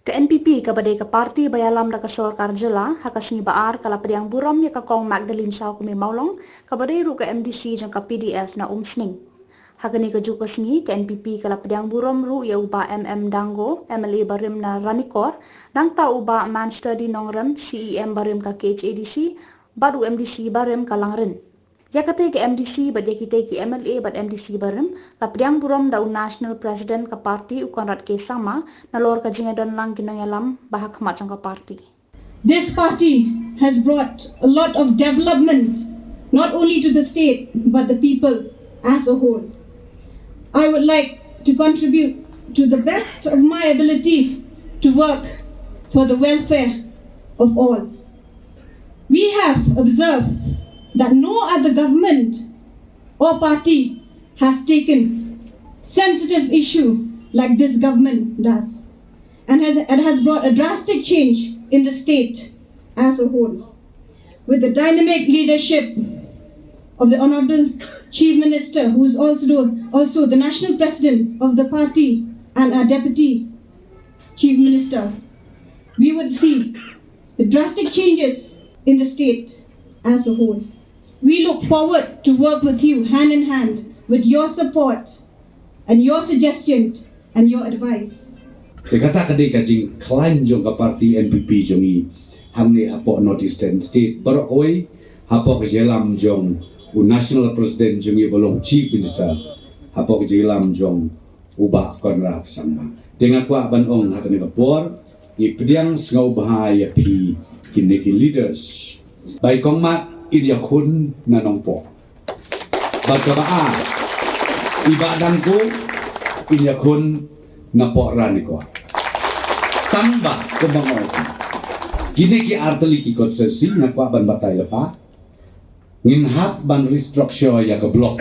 Ke NPP ke badai ke parti bayalam da kasor karjela hakasni baar kala Pdiang Burom ya ka kong Magdalene Shaw kumi maulong ke badai ru ke MDC jang ka PDF na Seng. Hakani ke jukasni ke NPP kala Pdiang Burom ru ya uba Dango MLA barim na Ranikor nang ta uba man study nongrem CEM barim ka KHADC baru MDC barim kalangren. Ya kata ke MDC bad ya kita ke MLA bad MDC barim la Pdiang Burom da national president ka parti ukon rat ke sama na lor ka jingadon lang kinang yalam bahak macam ka parti. This party has brought a lot of development not only to the state but the people as a whole. I would like to contribute to the best of my ability to work for the welfare of all. We have observed that no other government or party has taken sensitive issue like this government does, and has brought a drastic change in the state as a whole. With the dynamic leadership of the Honorable Chief Minister, who is also the National President of the party and our Deputy Chief Minister, we would see the drastic changes in the state as a whole. We look forward to work with you hand in hand with your support and your suggestion and your advice. Kata kadai kajing klaim jong ka parti NPP jongi hamni hapo Northeastern State barok oi hapo kejelam jong national president jongi bolong chief minister hapo kejelam jong ubah konrak sama. Dengan kuat banong hakani kapor ni Pdiang sengau bahaya pi kineki leaders. Baik kong mat Idia kun na nongpo. Bagkabaa ibadangku idia kun na po raniko. Tamba kumangoy. Gini ki arteli ki konsensi na kwa ban batay pa. Nginhap ban restructure ya ka block